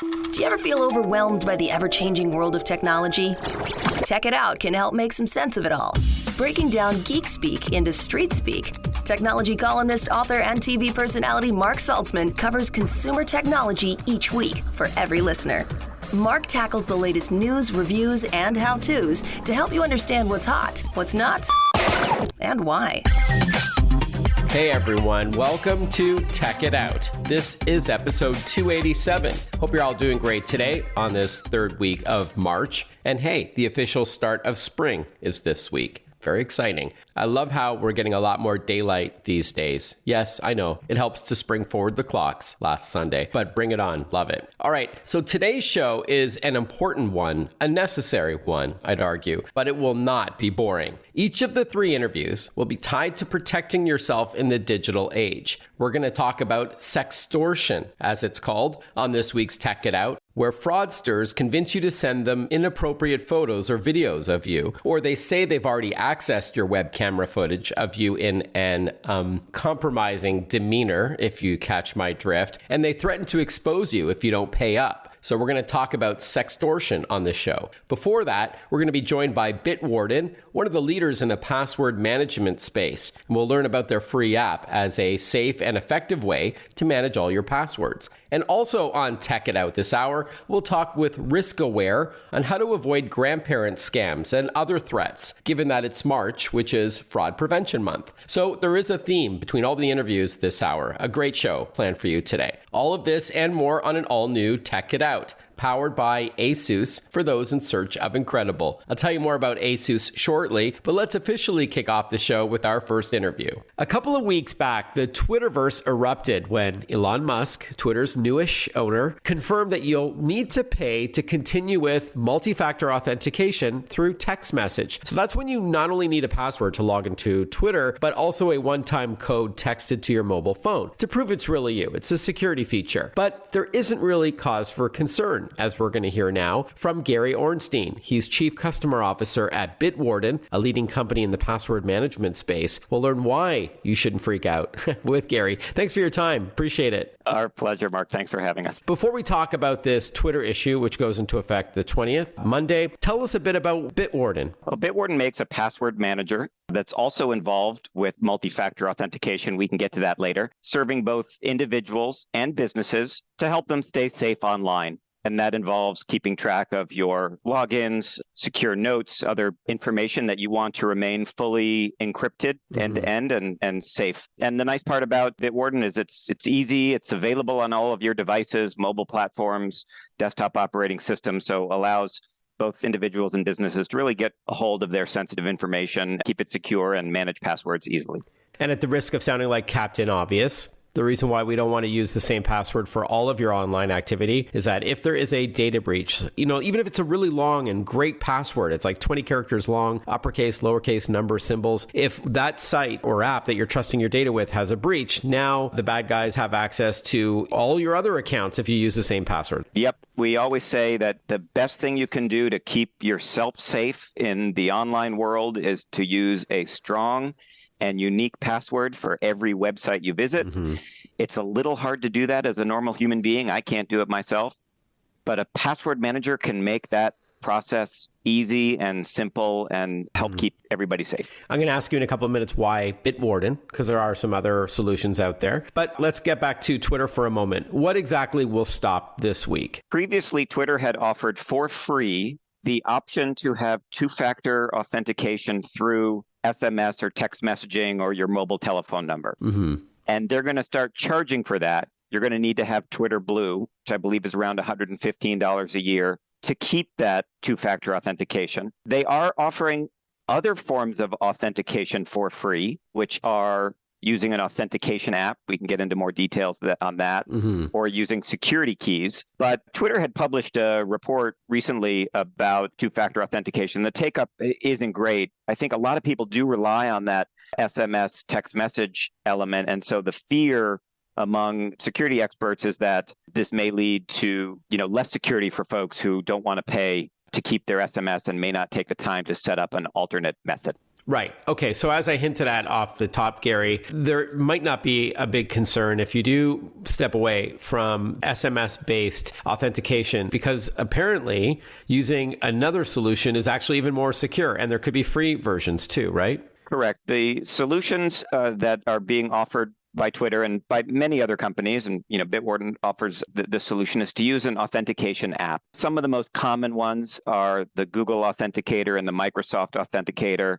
Do you ever feel overwhelmed by the ever-changing world of technology? Tech It Out can help make some sense of it all. Breaking down geek speak into street speak, technology columnist, author, and TV personality Mark Saltzman covers consumer technology each week for every listener. Mark tackles the latest news, reviews, and how-tos to help you understand what's hot, what's not, and why. Hey everyone, welcome to Tech It Out. This is episode 287. Hope you're all doing great today on this third week of March. And hey, the official start of spring is this week. Very exciting. I love how we're getting a lot more daylight these days. Yes, I know, it helps to spring forward the clocks last Sunday, but bring it on, love it. All right, so today's show is an important one, a necessary one, I'd argue, but it will not be boring. Each of the three interviews will be tied to protecting yourself in the digital age. We're going to talk about sextortion, as it's called, on this week's Tech It Out, where fraudsters convince you to send them inappropriate photos or videos of you, or they say they've already accessed your web camera footage of you in an compromising demeanor, if you catch my drift, and they threaten to expose you if you don't pay up. So we're going to talk about sextortion on this show. Before that, we're going to be joined by Bitwarden, one of the leaders in the password management space. And we'll learn about their free app as a safe and effective way to manage all your passwords. And also on Tech It Out this hour, we'll talk with RiskAware on how to avoid grandparent scams and other threats, given that it's March, which is Fraud Prevention Month. So there is a theme between all the interviews this hour. A great show planned for you today. All of this and more on an all-new Tech It Out, powered by Asus for those in search of incredible. I'll tell you more about Asus shortly, but let's officially kick off the show with our first interview. A couple of weeks back, the Twitterverse erupted when Elon Musk, Twitter's newish owner, confirmed that you'll need to pay to continue with multi-factor authentication through text message. So that's when you not only need a password to log into Twitter, but also a one-time code texted to your mobile phone to prove it's really you. It's a security feature, but there isn't really cause for concern, as we're going to hear now from Gary Ornstein. He's Chief Customer Officer at Bitwarden, a leading company in the password management space. We'll learn why you shouldn't freak out with Gary. Thanks for your time. Appreciate it. Our pleasure, Mark. Thanks for having us. Before we talk about this Twitter issue, which goes into effect the 20th, Monday, tell us a bit about Bitwarden. Well, Bitwarden makes a password manager that's also involved with multi-factor authentication. We can get to that later, serving both individuals and businesses to help them stay safe online. And that involves keeping track of your logins, secure notes, other information that you want to remain fully encrypted end-to-end and safe. And the nice part about Bitwarden is it's easy, it's available on all of your devices, mobile platforms, desktop operating systems, so allows both individuals and businesses to really get a hold of their sensitive information, keep it secure, and manage passwords easily. And at the risk of sounding like Captain Obvious, the reason why we don't want to use the same password for all of your online activity is that if there is a data breach, even if it's a really long and great password, it's like 20 characters long, uppercase, lowercase, number, symbols. If that site or app that you're trusting your data with has a breach, now the bad guys have access to all your other accounts if you use the same password. Yep. We always say that the best thing you can do to keep yourself safe in the online world is to use a strong and unique password for every website you visit. It's a little hard to do that as a normal human being. I can't do it myself, but a password manager can make that process easy and simple and help keep everybody safe. I'm going to ask you in a couple of minutes why Bitwarden, because there are some other solutions out there. But let's get back to Twitter for a moment. What exactly will stop this week? Previously, Twitter had offered for free the option to have two-factor authentication through SMS or text messaging or your mobile telephone number. And they're going to start charging for that. You're going to need to have Twitter Blue, which I believe is around $115 a year, to keep that two-factor authentication. They are offering other forms of authentication for free, which are using an authentication app. We can get into more details on that, or using security keys. But Twitter had published a report recently about two-factor authentication. The take-up isn't great. I think a lot of people do rely on that SMS text message element. And so the fear among security experts is that this may lead to, less security for folks who don't want to pay to keep their SMS and may not take the time to set up an alternate method. Right. Okay. So as I hinted at off the top, Gary, there might not be a big concern if you do step away from SMS-based authentication, because apparently using another solution is actually even more secure, and there could be free versions too, right? Correct. The solutions that are being offered by Twitter and by many other companies, and Bitwarden offers the solution, is to use an authentication app. Some of the most common ones are the Google Authenticator and the Microsoft Authenticator,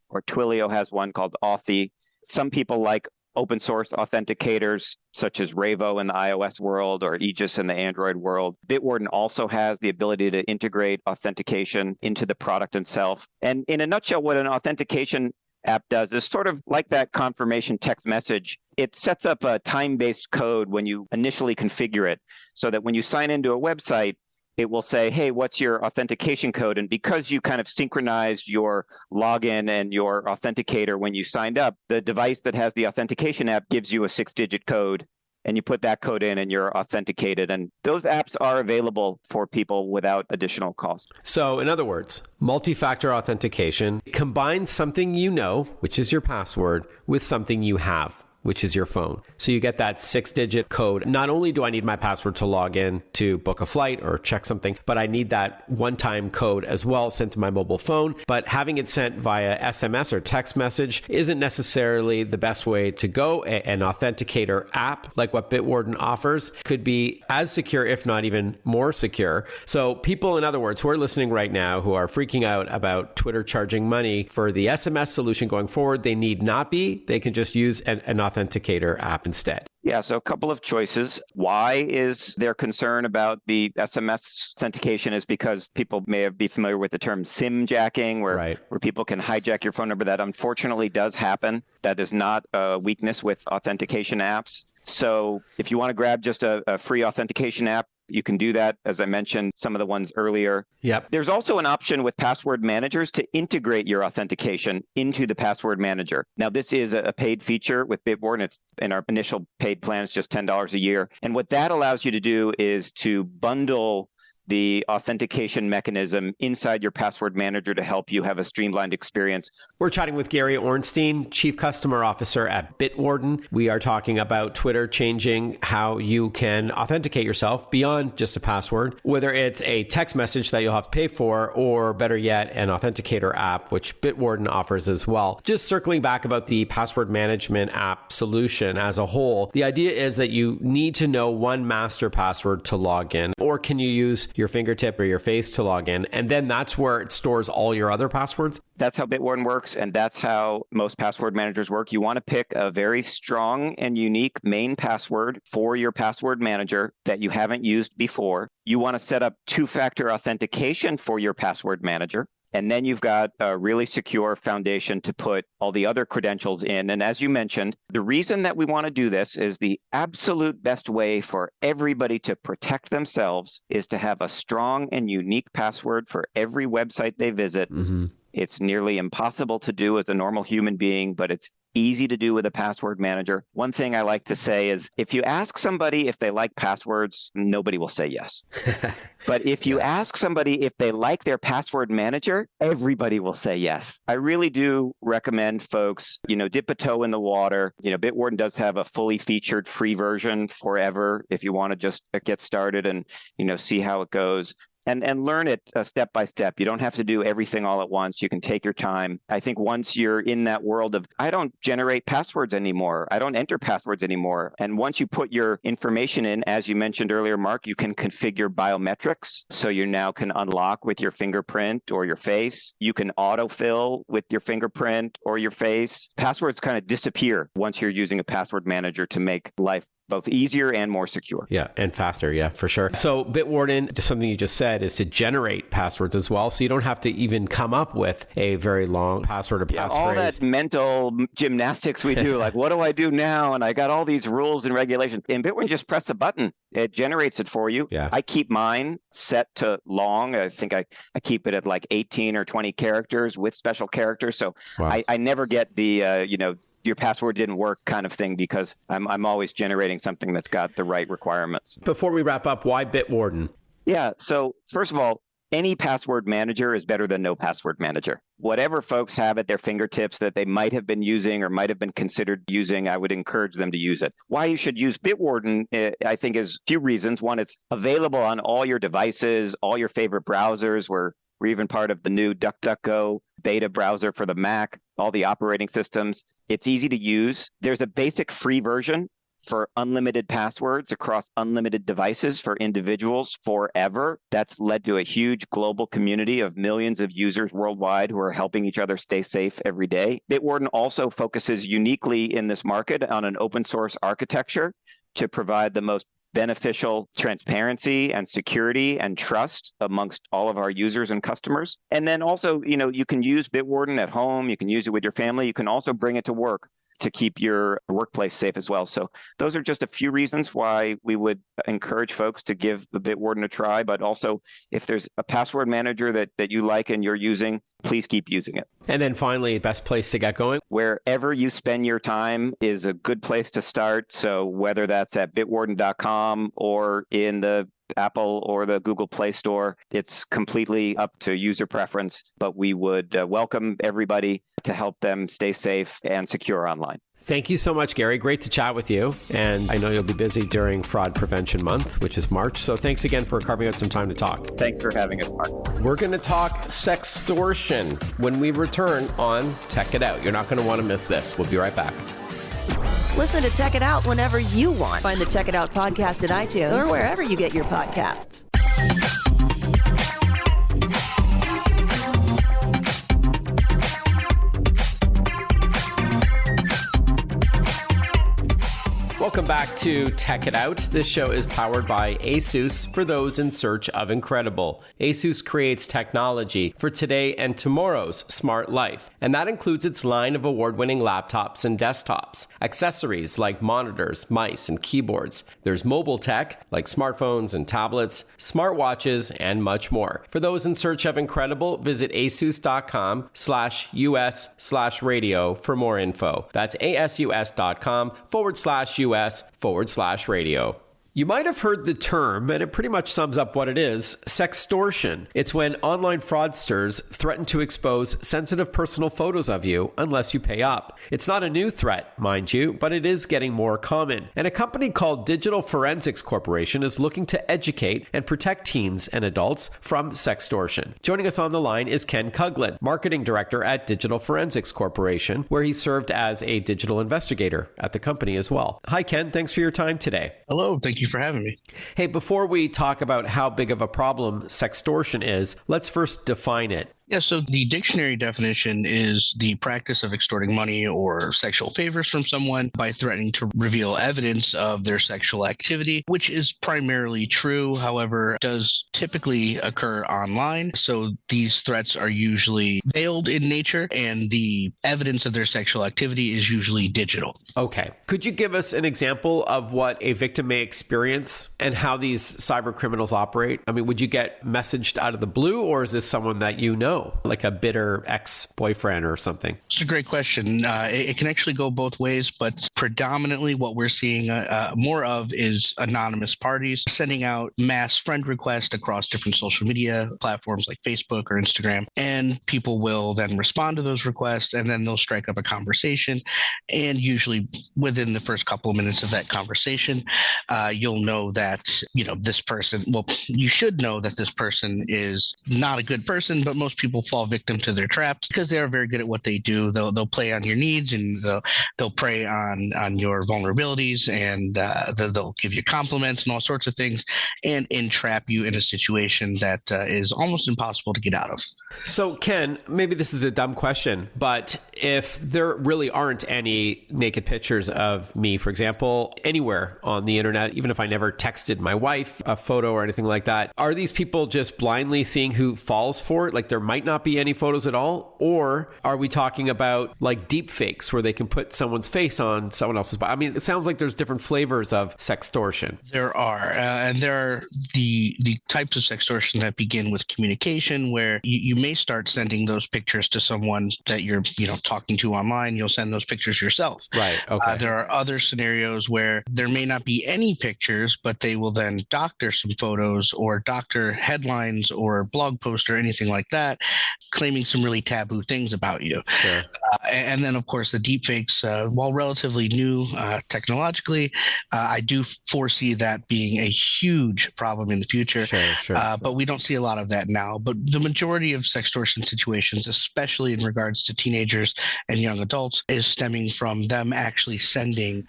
or Twilio has one called Authy. Some people like open source authenticators such as Ravo in the iOS world or Aegis in the Android world. Bitwarden also has the ability to integrate authentication into the product itself. And in a nutshell, what an authentication app does is sort of like that confirmation text message. It sets up a time-based code when you initially configure it, so that when you sign into a website, it will say, hey, what's your authentication code? And because you kind of synchronized your login and your authenticator when you signed up, the device that has the authentication app gives you a 6-digit code, and you put that code in and you're authenticated. And those apps are available for people without additional cost. So in other words, multi-factor authentication combines something you know, which is your password, with something you have, which is your phone. So you get that 6-digit code. Not only do I need my password to log in to book a flight or check something, but I need that one-time code as well sent to my mobile phone. But having it sent via SMS or text message isn't necessarily the best way to go. An authenticator app, like what Bitwarden offers, could be as secure, if not even more secure. So people, in other words, who are listening right now, who are freaking out about Twitter charging money for the SMS solution going forward, they need not be. They can just use an authenticator app instead. Yeah, so a couple of choices. Why is there concern about the SMS authentication is because people may be familiar with the term SIM jacking, where people can hijack your phone number. That unfortunately does happen. That is not a weakness with authentication apps. So if you want to grab just a free authentication app, you can do that, as I mentioned, some of the ones earlier. Yep. There's also an option with password managers to integrate your authentication into the password manager. Now, this is a paid feature with Bitwarden. It's in our initial paid plan, it's just $10 a year. And what that allows you to do is to bundle the authentication mechanism inside your password manager to help you have a streamlined experience. We're chatting with Gary Ornstein, Chief Customer Officer at Bitwarden. We are talking about Twitter changing how you can authenticate yourself beyond just a password, whether it's a text message that you'll have to pay for, or better yet, an authenticator app, which Bitwarden offers as well. Just circling back about the password management app solution as a whole, the idea is that you need to know one master password to log in, or can you use your fingertip or your face to log in, and then that's where it stores all your other passwords? That's how Bitwarden works, and that's how most password managers work. You want to pick a very strong and unique main password for your password manager that you haven't used before. You want to set up two-factor authentication for your password manager. And then you've got a really secure foundation to put all the other credentials in. And as you mentioned, the reason that we want to do this is the absolute best way for everybody to protect themselves is to have a strong and unique password for every website they visit. Mm-hmm. It's nearly impossible to do as a normal human being, but it's easy to do with a password manager. One thing I like to say is if you ask somebody if they like passwords, nobody will say yes. But if you ask somebody if they like their password manager, everybody will say yes. I really do recommend folks, dip a toe in the water. Bitwarden does have a fully featured free version forever if you want to just get started and, see how it goes. And learn it step by step. You don't have to do everything all at once. You can take your time. I think once you're in that world of, I don't generate passwords anymore. I don't enter passwords anymore. And once you put your information in, as you mentioned earlier, Mark, you can configure biometrics. So you now can unlock with your fingerprint or your face. You can autofill with your fingerprint or your face. Passwords kind of disappear once you're using a password manager to make life both easier and more secure. Yeah, and faster. Yeah, for sure. So Bitwarden, just something you just said, is to generate passwords as well. So you don't have to even come up with a very long password or passphrase. All that mental gymnastics we do, like, what do I do now? And I got all these rules and regulations. In Bitwarden, just press a button. It generates it for you. Yeah. I keep mine set to long. I think I keep it at like 18 or 20 characters with special characters. So wow. I never get the, your password didn't work kind of thing, because I'm always generating something that's got the right requirements. Before we wrap up, why Bitwarden? Yeah. So first of all, any password manager is better than no password manager. Whatever folks have at their fingertips that they might have been using or might have been considered using, I would encourage them to use it. Why you should use Bitwarden, I think, is a few reasons. One, it's available on all your devices, all your favorite browsers. We're even part of the new DuckDuckGo beta browser for the Mac, all the operating systems. It's easy to use. There's a basic free version for unlimited passwords across unlimited devices for individuals forever. That's led to a huge global community of millions of users worldwide who are helping each other stay safe every day. Bitwarden also focuses uniquely in this market on an open source architecture to provide the most beneficial transparency and security and trust amongst all of our users and customers. And then also, you can use Bitwarden at home, you can use it with your family, you can also bring it to work to keep your workplace safe as well. So those are just a few reasons why we would encourage folks to give the Bitwarden a try. But also, if there's a password manager that you like and you're using, please keep using it. And then finally, best place to get going? Wherever you spend your time is a good place to start. So whether that's at bitwarden.com or in the Apple or the Google Play Store, it's completely up to user preference, but we would welcome everybody to help them stay safe and secure online. Thank you so much, Gary. Great to chat with you. And I know you'll be busy during Fraud Prevention Month, which is March. So thanks again for carving out some time to talk. Thanks for having us, Mark. We're going to talk sextortion when we return on Tech It Out. You're not going to want to miss this. We'll be right back. Listen to Tech It Out whenever you want. Find the Tech It Out podcast at iTunes or wherever you get your podcasts. Welcome back to Tech It Out. This show is powered by ASUS for those in search of incredible. ASUS creates technology for today and tomorrow's smart life, and that includes its line of award-winning laptops and desktops, accessories like monitors, mice, and keyboards. There's mobile tech like smartphones and tablets, smartwatches, and much more. For those in search of incredible, visit asus.com/US/radio for more info. That's asus.com/US/radio. You might have heard the term, and it pretty much sums up what it is, sextortion. It's when online fraudsters threaten to expose sensitive personal photos of you unless you pay up. It's not a new threat, mind you, but it is getting more common. And a company called Digital Forensics Corporation is looking to educate and protect teens and adults from sextortion. Joining us on the line is Ken Kuglin, Marketing Director at Digital Forensics Corporation, where he served as a digital investigator at the company as well. Hi, Ken. Thanks for your time today. Hello. Thank you for having me. Hey, before we talk about how big of a problem sextortion is, let's first define it. Yeah, so the dictionary definition is the practice of extorting money or sexual favors from someone by threatening to reveal evidence of their sexual activity, which is primarily true, however, does typically occur online. So these threats are usually veiled in nature, and the evidence of their sexual activity is usually digital. Okay. Could you give us an example of what a victim may experience and how these cyber criminals operate? I mean, would you get messaged out of the blue, or is this someone that you know? Like a bitter ex-boyfriend or something? It's a great question. It can actually go both ways, but predominantly what we're seeing more of is anonymous parties sending out mass friend requests across different social media platforms like Facebook or Instagram. And people will then respond to those requests, and then they'll strike up a conversation. And usually within the first couple of minutes of that conversation, you'll know that, this person, you should know that this person is not a good person, but most people fall victim to their traps because they are very good at what they do. They'll play on your needs, and they'll prey on your vulnerabilities, and they'll give you compliments and all sorts of things, and entrap you in a situation that is almost impossible to get out of. So, Ken, maybe this is a dumb question, but if there really aren't any naked pictures of me, for example, anywhere on the internet, even if I never texted my wife a photo or anything like that, are these people just blindly seeing who falls for it? Like there might might not be any photos at all? Or are we talking about like deep fakes where they can put someone's face on someone else's body? I mean, it sounds like there's different flavors of sextortion. There are, and there are the types of sextortion that begin with communication, where you may start sending those pictures to someone that you're, talking to online. You'll send those pictures yourself. Right. Okay. There are other scenarios where there may not be any pictures, but they will then doctor some photos or doctor headlines or blog posts or anything like that, claiming some really taboo things about you. Sure. And then, of course, the deepfakes, while relatively new technologically, I do foresee that being a huge problem in the future. Sure. But we don't see a lot of that now. But the majority of sextortion situations, especially in regards to teenagers and young adults, is stemming from them actually sending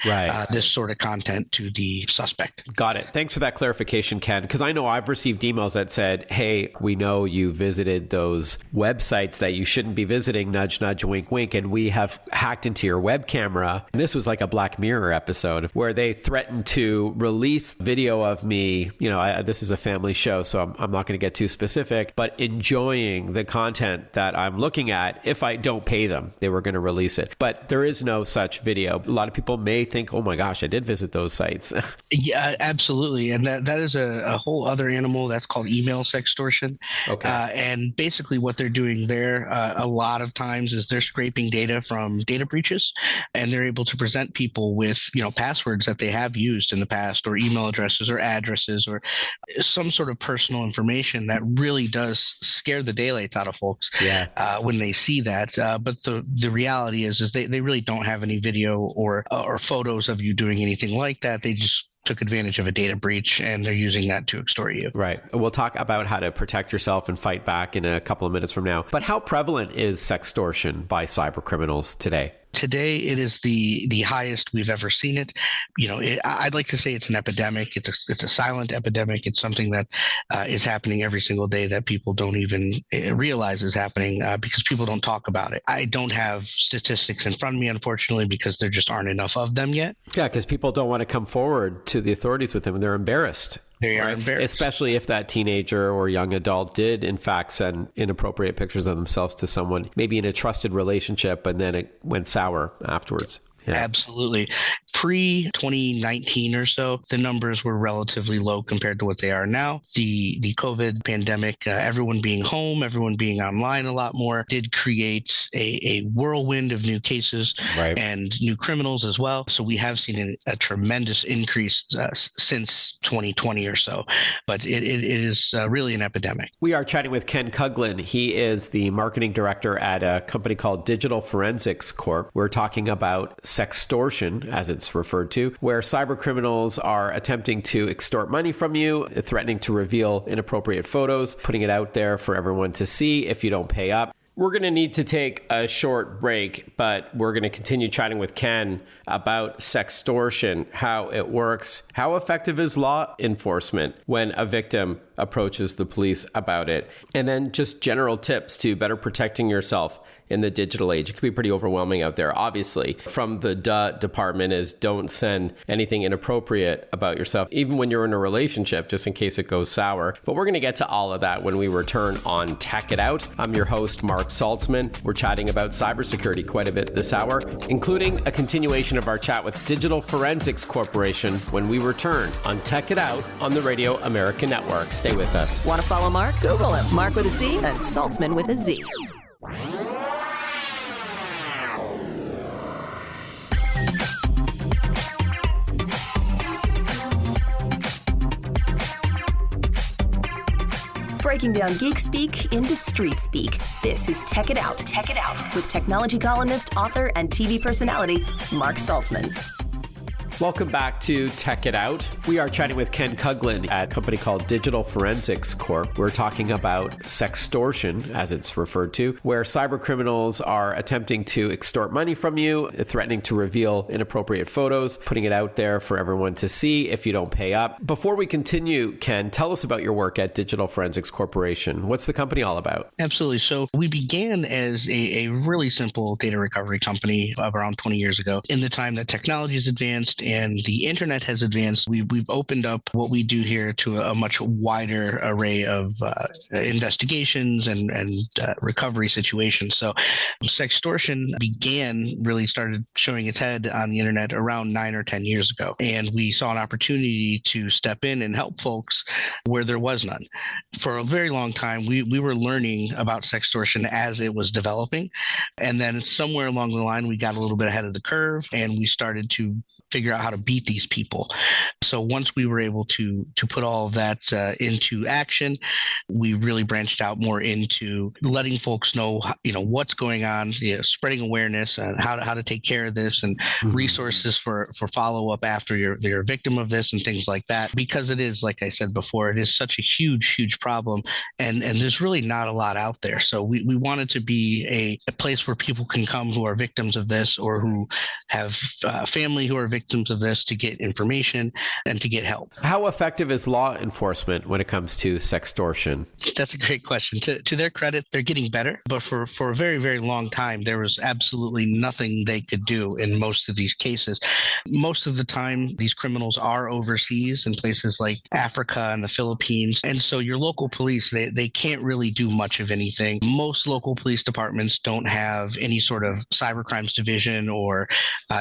this sort of content to the suspect. Got it. Thanks for that clarification, Ken, because I know I've received emails that said, hey, we know you visited those websites that you shouldn't be visiting, nudge, nudge, wink, wink, and we have hacked into your web camera. And this was like a Black Mirror episode where they threatened to release video of me. This is a family show, so I'm not going to get too specific, but enjoying the content that I'm looking at. If I don't pay them, they were going to release it. But there is no such video. A lot of people may think, oh my gosh, I did visit those sites. Yeah, absolutely. And that is a whole other animal that's called email sextortion. Okay. And basically what they're doing there a lot of times is they're scraping data from data breaches, and they're able to present people with, passwords that they have used in the past, or email addresses or addresses or some sort of personal information that really does scare the daylights out of folks when they see that. But the reality is they really don't have any video or photos of you doing anything like that. They just took advantage of a data breach, and they're using that to extort you. Right. We'll talk about how to protect yourself and fight back in a couple of minutes from now. But how prevalent is sextortion by cyber criminals today? Today, it is the highest we've ever seen it. I'd like to say it's an epidemic. It's a silent epidemic. It's something that is happening every single day that people don't even realize is happening because people don't talk about it. I don't have statistics in front of me, unfortunately, because there just aren't enough of them yet. Yeah, because people don't want to come forward to the authorities with them, and they're embarrassed. They are embarrassed. Especially if that teenager or young adult did, in fact, send inappropriate pictures of themselves to someone, maybe in a trusted relationship, and then it went sour afterwards. Yeah. Absolutely. Pre-2019 or so, the numbers were relatively low compared to what they are now. The COVID pandemic, everyone being home, everyone being online a lot more, did create a whirlwind of new cases and new criminals as well. So we have seen a tremendous increase since 2020 or so. But it is really an epidemic. We are chatting with Ken Kuglin. He is the marketing director at a company called Digital Forensics Corp. We're talking about sextortion, as it's referred to, where cyber criminals are attempting to extort money from you, threatening to reveal inappropriate photos, putting it out there for everyone to see if you don't pay up. We're going to need to take a short break, but we're going to continue chatting with Ken about sextortion, how it works, how effective is law enforcement when a victim approaches the police about it, and then just general tips to better protecting yourself in the digital age. It can be pretty overwhelming out there. Obviously, from the department is don't send anything inappropriate about yourself, even when you're in a relationship, just in case it goes sour. But we're going to get to all of that when we return on Tech It Out. I'm your host, Mark Saltzman. We're chatting about cybersecurity quite a bit this hour, including a continuation of our chat with Digital Forensics Corporation when we return on Tech It Out on the Radio America Network. Stay with us. Want to follow Mark? Google him. Mark with a C and Saltzman with a Z. Breaking down geek speak into street speak. This is Tech It Out. Tech It Out with technology columnist, author, and TV personality Mark Saltzman. Welcome back to Tech It Out. We are chatting with Ken Kuglin at a company called Digital Forensics Corp. We're talking about sextortion, as it's referred to, where cyber criminals are attempting to extort money from you, threatening to reveal inappropriate photos, putting it out there for everyone to see if you don't pay up. Before we continue, Ken, tell us about your work at Digital Forensics Corporation. What's the company all about? Absolutely. So we began as a really simple data recovery company around 20 years ago. In the time that technology has advanced and the internet has advanced, we've opened up what we do here to a much wider array of investigations and recovery situations. So sextortion really started showing its head on the internet around 9 or 10 years ago. And we saw an opportunity to step in and help folks where there was none. For a very long time, we were learning about sextortion as it was developing. And then somewhere along the line, we got a little bit ahead of the curve and we started to figure out how to beat these people. So once we were able to put all of that into action, we really branched out more into letting folks know, what's going on, spreading awareness and how to take care of this, and resources for follow-up after you're a victim of this and things like that. Because it is, like I said before, it is such a huge problem, and there's really not a lot out there. So we wanted to be a place where people can come who are victims of this or who have family who are victims of this to get information and to get help. How effective is law enforcement when it comes to sextortion? That's a great question. To their credit, they're getting better, but for a very, very long time, there was absolutely nothing they could do in most of these cases. Most of the time, these criminals are overseas in places like Africa and the Philippines. And so your local police, they can't really do much of anything. Most local police departments don't have any sort of cybercrimes division or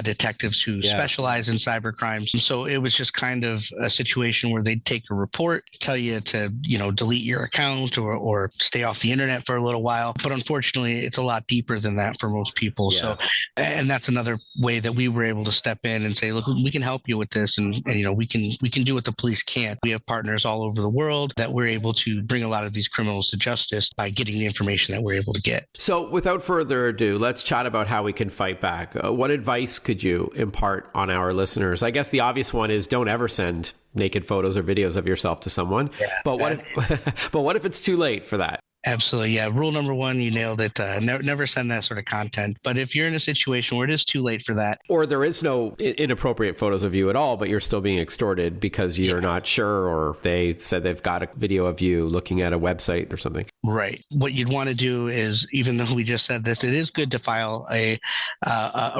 detectives who specialize in cybercrimes. And so it was just kind of a situation where they'd take a report, tell you to, delete your account or stay off the internet for a little while. But unfortunately, it's a lot deeper than that for most people. Yeah. So, and that's another way that we were able to step in and say, look, we can help you with this. And we can do what the police can't. We have partners all over the world that we're able to bring a lot of these criminals to justice by getting the information that we're able to get. So without further ado, let's chat about how we can fight back. What advice could you impart on our listeners? I guess the obvious one is don't ever send naked photos or videos of yourself to someone. Yeah, but what if it's too late for that? Absolutely. Yeah. Rule number one, you nailed it. Never send that sort of content. But if you're in a situation where it is too late for that. Or there is no inappropriate photos of you at all, but you're still being extorted because you're not sure, or they said they've got a video of you looking at a website or something. Right. What you'd want to do is, even though we just said this, it is good to file a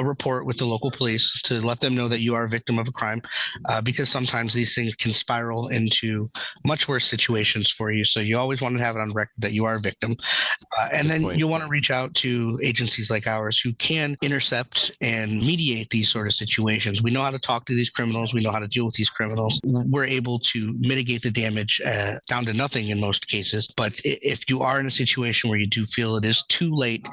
report with the local police to let them know that you are a victim of a crime, because sometimes these things can spiral into much worse situations for you. So you always want to have it on record that you are a victim. And then you want to reach out to agencies like ours who can intercept and mediate these sort of situations. We know how to talk to these criminals. We know how to deal with these criminals. We're able to mitigate the damage down to nothing in most cases. But if you are in a situation where you do feel it is too late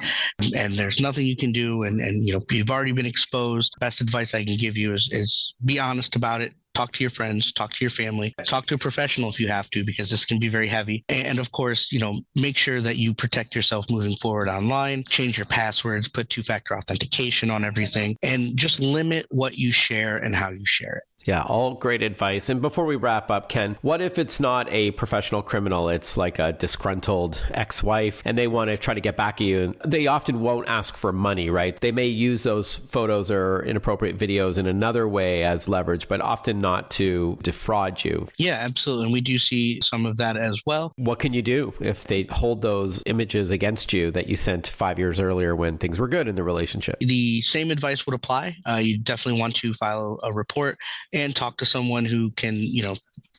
and there's nothing you can do, and you've already been exposed, best advice I can give you is be honest about it. Talk to your friends, talk to your family, talk to a professional if you have to, because this can be very heavy. And of course, make sure that you protect yourself moving forward online, change your passwords, put two-factor authentication on everything, and just limit what you share and how you share it. Yeah, all great advice. And before we wrap up, Ken, what if it's not a professional criminal? It's like a disgruntled ex-wife and they want to try to get back at you. And they often won't ask for money, right? They may use those photos or inappropriate videos in another way as leverage, but often not to defraud you. Yeah, absolutely. And we do see some of that as well. What can you do if they hold those images against you that you sent 5 years earlier when things were good in the relationship? The same advice would apply. You definitely want to file a report and talk to someone who can,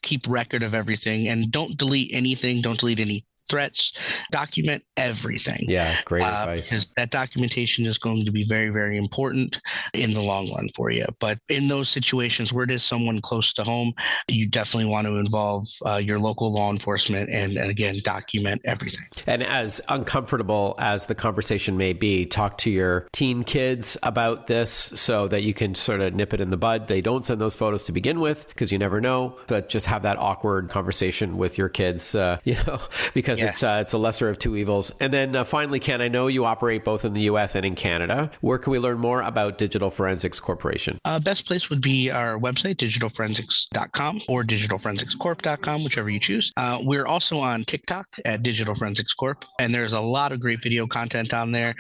keep record of everything, and don't delete anything. Don't delete any threats. Document everything. Yeah, great advice. Because that documentation is going to be very, very important in the long run for you. But in those situations where it is someone close to home, you definitely want to involve your local law enforcement and again, document everything. And as uncomfortable as the conversation may be, talk to your teen kids about this so that you can sort of nip it in the bud. They don't send those photos to begin with because you never know, but just have that awkward conversation with your kids, because it's a lesser of two evils. And then finally, Ken, I know you operate both in the US and in Canada. Where can we learn more about Digital Forensics Corporation? Best place would be our website, digitalforensics.com or digitalforensicscorp.com, whichever you choose. We're also on TikTok at Digital Forensics Corp, and there's a lot of great video content on there.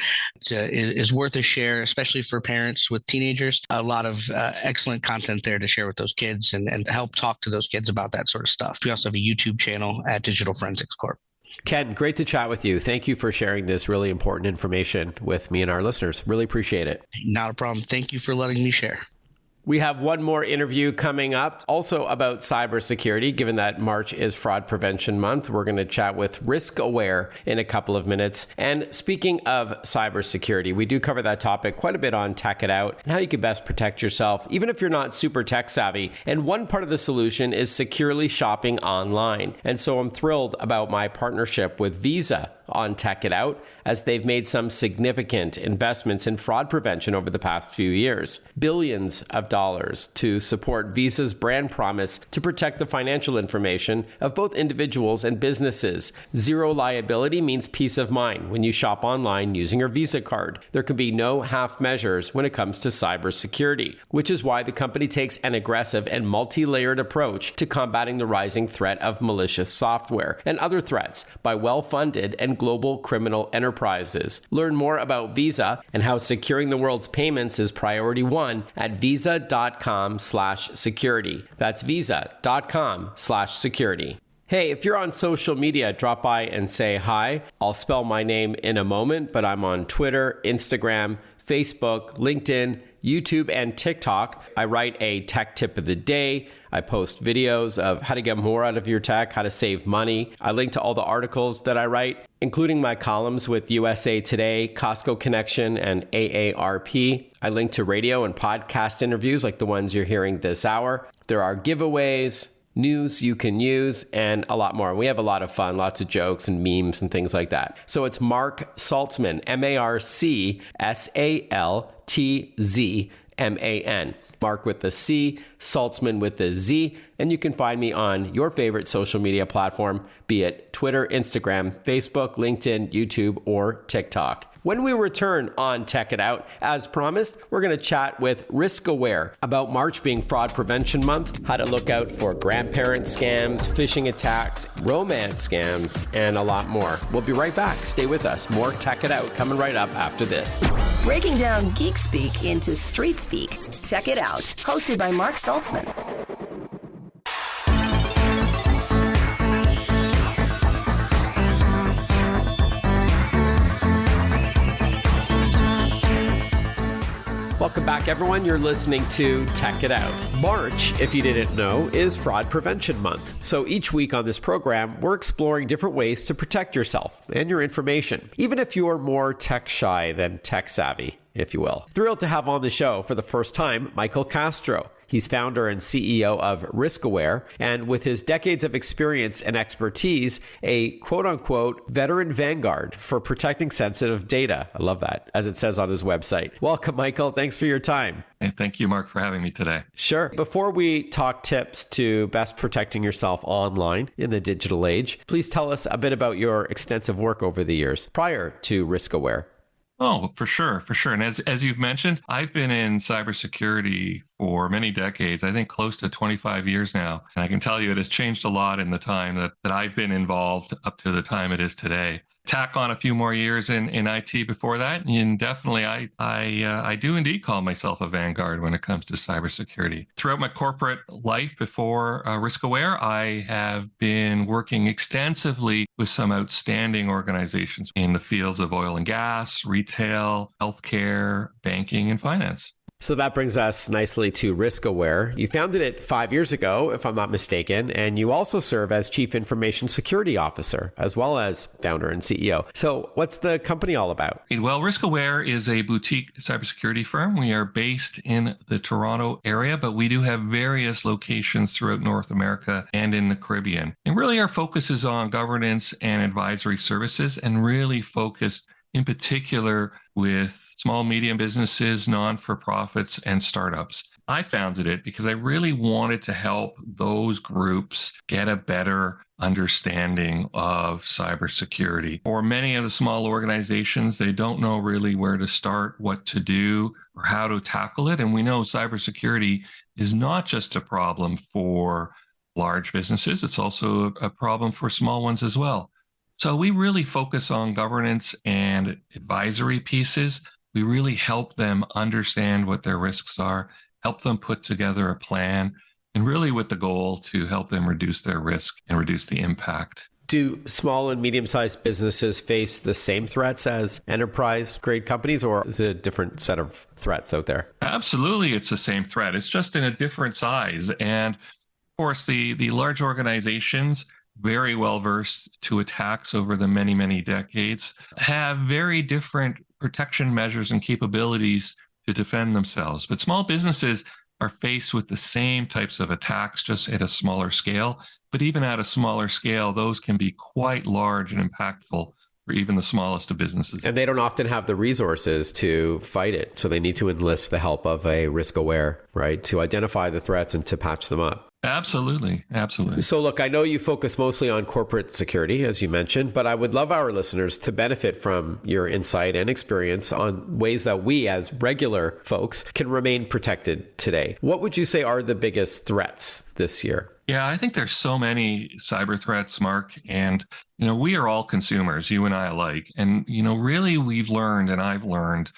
It is worth a share, especially for parents with teenagers. A lot of excellent content there to share with those kids and help talk to those kids about that sort of stuff. We also have a YouTube channel at Digital Forensics Corp. Ken, great to chat with you. Thank you for sharing this really important information with me and our listeners. Really appreciate it. Not a problem. Thank you for letting me share. We have one more interview coming up, also about cybersecurity, given that March is Fraud Prevention Month. We're going to chat with RiskAware in a couple of minutes. And speaking of cybersecurity, we do cover that topic quite a bit on Tech It Out and how you can best protect yourself, even if you're not super tech savvy. And one part of the solution is securely shopping online. And so I'm thrilled about my partnership with Visa on Tech It Out, as they've made some significant investments in fraud prevention over the past few years. Billions of dollars to support Visa's brand promise to protect the financial information of both individuals and businesses. Zero liability means peace of mind when you shop online using your Visa card. There can be no half measures when it comes to cybersecurity, which is why the company takes an aggressive and multi-layered approach to combating the rising threat of malicious software and other threats by well-funded and global criminal enterprises. Learn more about Visa and how securing the world's payments is priority one at visa.com/security. That's visa.com/security. Hey, if you're on social media, drop by and say hi. I'll spell my name in a moment, but I'm on Twitter, Instagram, Facebook, LinkedIn, YouTube, and TikTok. I write a tech tip of the day. I post videos of how to get more out of your tech, how to save money. I link to all the articles that I write, including my columns with USA Today, Costco Connection, and AARP. I link to radio and podcast interviews like the ones you're hearing this hour. There are giveaways, news you can use, and a lot more. We have a lot of fun, lots of jokes and memes and things like that. So it's Mark Saltzman, MarcSaltzman. Mark with the C, Saltzman with the Z, and you can find me on your favorite social media platform, be it Twitter, Instagram, Facebook, LinkedIn, YouTube, or TikTok. When we return on Tech It Out, as promised, we're going to chat with RiskAware about March being Fraud Prevention Month, how to look out for grandparent scams, phishing attacks, romance scams, and a lot more. We'll be right back. Stay with us. More Tech It Out coming right up after this. Breaking down geek speak into street speak. Tech It Out, hosted by Mark Saltzman. Welcome back, everyone. You're listening to Tech It Out. March, if you didn't know, is Fraud Prevention Month. So each week on this program, we're exploring different ways to protect yourself and your information, even if you're more tech shy than tech savvy, if you will. Thrilled to have on the show for the first time, Michael Castro. He's founder and CEO of RiskAware, and with his decades of experience and expertise, a quote-unquote veteran vanguard for protecting sensitive data. I love that, as it says on his website. Welcome, Michael. Thanks for your time. Hey, thank you, Mark, for having me today. Sure. Before we talk tips to best protecting yourself online in the digital age, please tell us a bit about your extensive work over the years prior to RiskAware. Oh, for sure. And as you've mentioned, I've been in cybersecurity for many decades, I think close to 25 years now. And I can tell you it has changed a lot in the time that I've been involved up to the time it is today. Tack on a few more years in IT before that, and definitely I do indeed call myself a vanguard when it comes to cybersecurity. Throughout my corporate life before RiskAware, I have been working extensively with some outstanding organizations in the fields of oil and gas, retail, healthcare, banking, and finance. So that brings us nicely to RiskAware. You founded it 5 years ago, if I'm not mistaken, and you also serve as Chief Information Security Officer, as well as founder and CEO. So what's the company all about? Well, RiskAware is a boutique cybersecurity firm. We are based in the Toronto area, but we do have various locations throughout North America and in the Caribbean. And really our focus is on governance and advisory services, and really focused in particular with small, medium businesses, non-for-profits, and startups. I founded it because I really wanted to help those groups get a better understanding of cybersecurity. For many of the small organizations, they don't know really where to start, what to do, or how to tackle it. And we know cybersecurity is not just a problem for large businesses, it's also a problem for small ones as well. So we really focus on governance and advisory pieces. We really help them understand what their risks are, help them put together a plan, and really with the goal to help them reduce their risk and reduce the impact Do small and medium-sized businesses face the same threats as enterprise-grade companies, or is it a different set of threats out there? Absolutely, it's the same threat. It's just in a different size. And of course, the large organizations, very well versed to attacks over the many, many decades, have very different protection measures and capabilities to defend themselves. But small businesses are faced with the same types of attacks, just at a smaller scale. But even at a smaller scale, those can be quite large and impactful for even the smallest of businesses. And they don't often have the resources to fight it. So they need to enlist the help of a RiskAware, right, to identify the threats and to patch them up. Absolutely. Absolutely. So look, I know you focus mostly on corporate security, as you mentioned, but I would love our listeners to benefit from your insight and experience on ways that we as regular folks can remain protected today. What would you say are the biggest threats this year? Yeah, I think there's so many cyber threats, Mark, and we are all consumers, you and I alike. And really we've learned, and I've learned,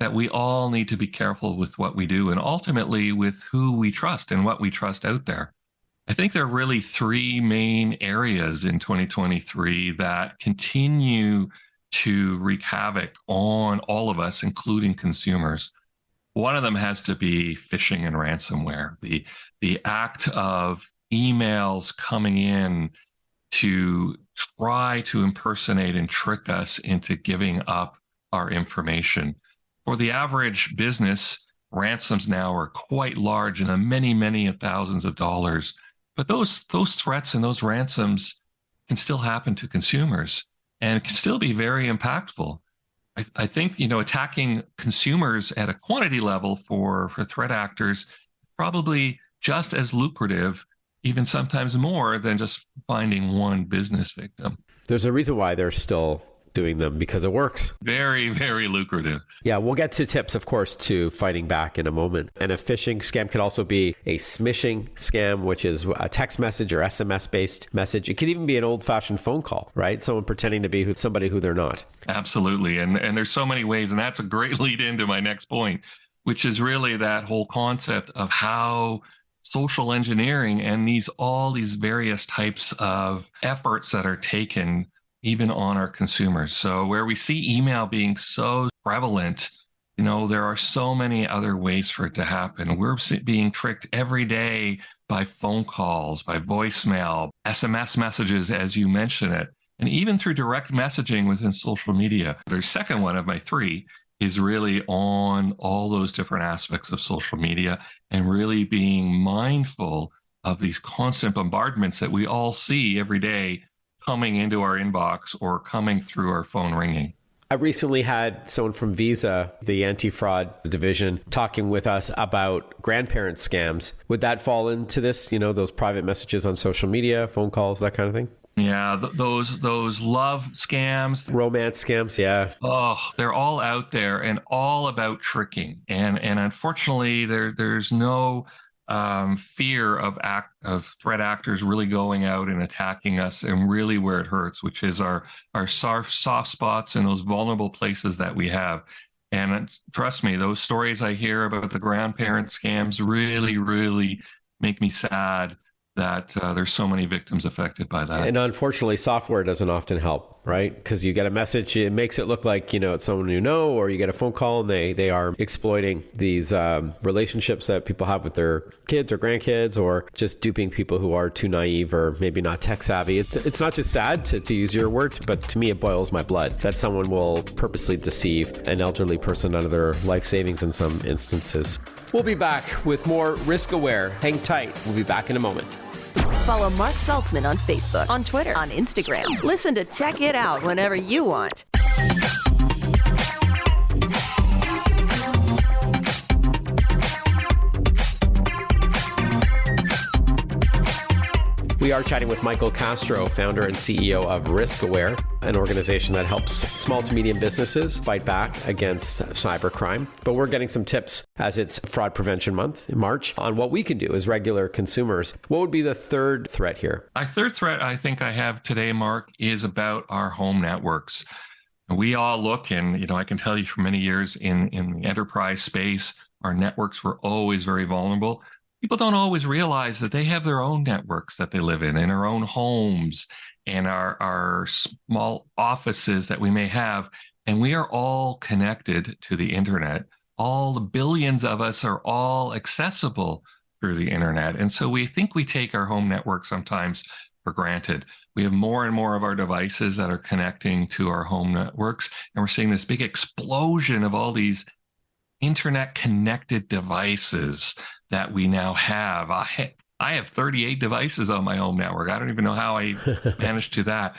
that we all need to be careful with what we do and ultimately with who we trust and what we trust out there. I think there are really three main areas in 2023 that continue to wreak havoc on all of us, including consumers. One of them has to be phishing and ransomware, the act of emails coming in to try to impersonate and trick us into giving up our information. For the average business, ransoms now are quite large in the many, many thousands of dollars. But those threats and those ransoms can still happen to consumers and can still be very impactful. I think, attacking consumers at a quantity level for threat actors probably just as lucrative, even sometimes more than just finding one business victim. There's a reason why they're still doing them, because it works. Very, very lucrative. Yeah, we'll get to tips, of course, to fighting back in a moment. And a phishing scam could also be a smishing scam, which is a text message or SMS-based message. It could even be an old-fashioned phone call, right? Someone pretending to be somebody who they're not. Absolutely. And there's so many ways, and that's a great lead into my next point, which is really that whole concept of how social engineering and all these various types of efforts that are taken even on our consumers. So where we see email being so prevalent, there are so many other ways for it to happen. We're being tricked every day by phone calls, by voicemail, SMS messages, as you mentioned it, and even through direct messaging within social media. The second one of my three is really on all those different aspects of social media and really being mindful of these constant bombardments that we all see every day coming into our inbox or coming through our phone ringing. I recently had someone from Visa, the anti-fraud division, talking with us about grandparent scams. Would that fall into this, those private messages on social media, phone calls, that kind of thing? Yeah, those love scams. Romance scams, yeah. Oh, they're all out there and all about tricking. And unfortunately, there's no fear of threat actors really going out and attacking us, and really where it hurts, which is our soft spots and those vulnerable places that we have. And trust me, those stories I hear about the grandparent scams really, really make me sad that there's so many victims affected by that. And unfortunately, software doesn't often help, right? Because you get a message, it makes it look like, it's someone you know, or you get a phone call and they are exploiting these relationships that people have with their kids or grandkids, or just duping people who are too naive or maybe not tech savvy. It's not just sad, to use your words, but to me, it boils my blood that someone will purposely deceive an elderly person out of their life savings in some instances. We'll be back with more RiskAware. Hang tight. We'll be back in a moment. Follow Mark Saltzman on Facebook, on Twitter, on Instagram. Listen to Check It Out whenever you want. We are chatting with Michael Castro, founder and CEO of RiskAware, an organization that helps small to medium businesses fight back against cybercrime. But we're getting some tips, as it's Fraud Prevention Month in March, on what we can do as regular consumers. What would be the third threat here? My third threat I think I have today, Mark, is about our home networks. We all look, and I can tell you for many years in the enterprise space, our networks were always very vulnerable. people don't always realize that they have their own networks that they live in our own homes and our small offices that we may have. And we are all connected to the internet. All the billions of us are all accessible through the internet. And so we think we take our home network sometimes for granted. We have more and more of our devices that are connecting to our home networks. And we're seeing this big explosion of all these internet connected devices that we now have. I have 38 devices on my home network. I don't even know how I managed to that.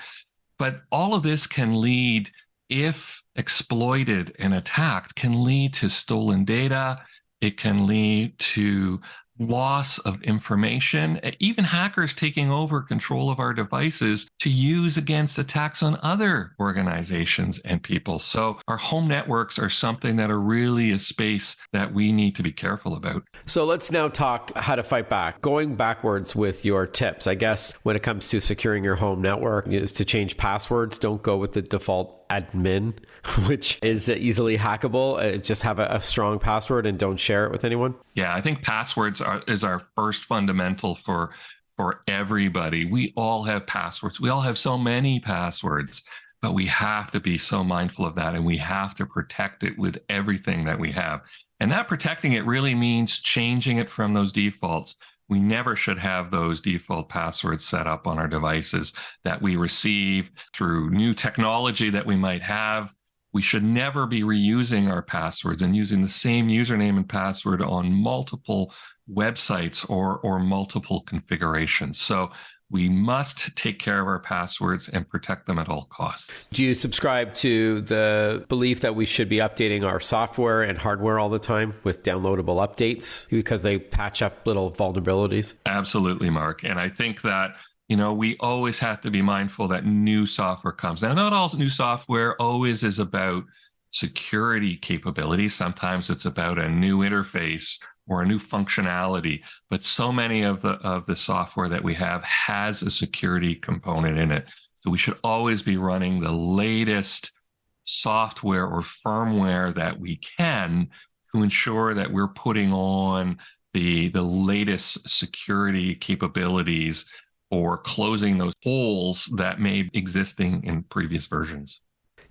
But all of this can lead, if exploited and attacked, can lead to stolen data. It can lead to loss of information, even hackers taking over control of our devices to use against attacks on other organizations and people. So our home networks are something that are really a space that we need to be careful about. So let's now talk how to fight back. Going backwards with your tips, I guess when it comes to securing your home network is to change passwords. Don't go with the default admin, which is easily hackable. Just have a strong password and don't share it with anyone. Yeah, I think passwords is our first fundamental for everybody. We all have passwords. We all have so many passwords, but we have to be so mindful of that, and we have to protect it with everything that we have. And that protecting it really means changing it from those defaults. We never should have those default passwords set up on our devices that we receive through new technology that we might have. We should never be reusing our passwords and using the same username and password on multiple websites or multiple configurations. So we must take care of our passwords and protect them at all costs. Do you subscribe to the belief that we should be updating our software and hardware all the time with downloadable updates because they patch up little vulnerabilities? Absolutely, Mark. And I think that, we always have to be mindful that new software comes. Now, not all new software always is about security capabilities. Sometimes it's about a new interface or a new functionality, but so many of the software that we have has a security component in it. So we should always be running the latest software or firmware that we can to ensure that we're putting on the latest security capabilities or closing those holes that may be existing in previous versions.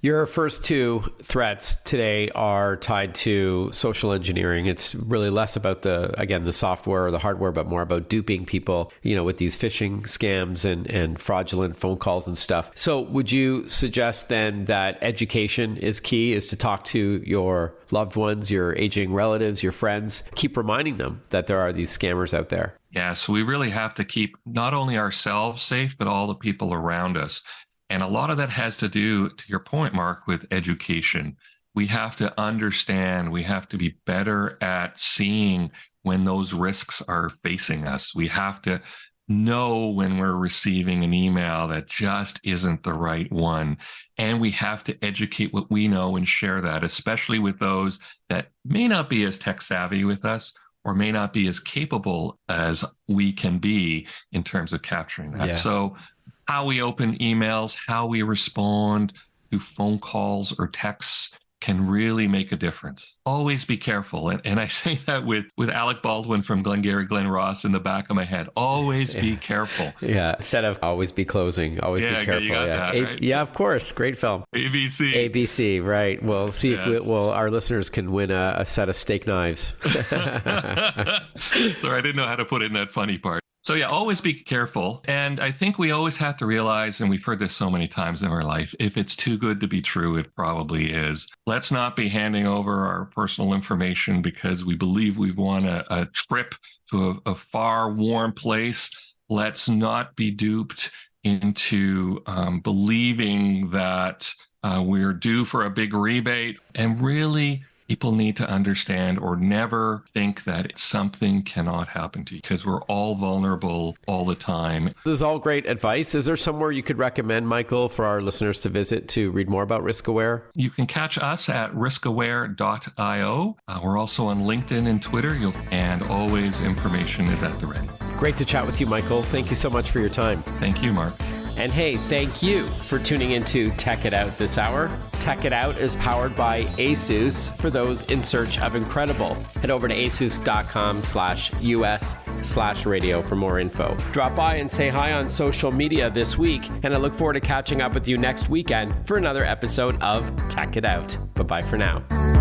Your first two threats today are tied to social engineering. It's really less about the software or the hardware, but more about duping people, with these phishing scams and fraudulent phone calls and stuff. So would you suggest then that education is key, is to talk to your loved ones, your aging relatives, your friends, keep reminding them that there are these scammers out there? Yeah, so we really have to keep not only ourselves safe, but all the people around us. And a lot of that has to do, to your point, Mark, with education. We have to understand, we have to be better at seeing when those risks are facing us. We have to know when we're receiving an email that just isn't the right one. And we have to educate what we know and share that, especially with those that may not be as tech savvy with us or may not be as capable as we can be in terms of capturing that. Yeah. So how we open emails, how we respond to phone calls or texts can really make a difference. Always be careful. And I say that with Alec Baldwin from Glengarry Glen Ross in the back of my head. Always be careful. Yeah. Instead of always be closing, always be careful. You got that, right? Yeah, of course. Great film. ABC, right. We'll see if our listeners can win a set of steak knives. Sorry, I didn't know how to put in that funny part. So yeah, always be careful. And I think we always have to realize, and we've heard this so many times in our life, if it's too good to be true, it probably is. Let's not be handing over our personal information because we believe we've won a trip to a far warm place. Let's not be duped into believing that we're due for a big rebate. And really, people need to understand or never think that something cannot happen to you because we're all vulnerable all the time. This is all great advice. Is there somewhere you could recommend, Michael, for our listeners to visit to read more about RiskAware? You can catch us at riskaware.io. We're also on LinkedIn and Twitter, and always information is at the ready. Great to chat with you, Michael. Thank you so much for your time. Thank you, Mark. And hey, thank you for tuning into Tech It Out this hour. Tech It Out is powered by ASUS for those in search of incredible. Head over to asus.com/US tech.it/radio for more info. Drop by and say hi on social media this week, and I look forward to catching up with you next weekend for another episode of Tech It Out. Bye-bye for now.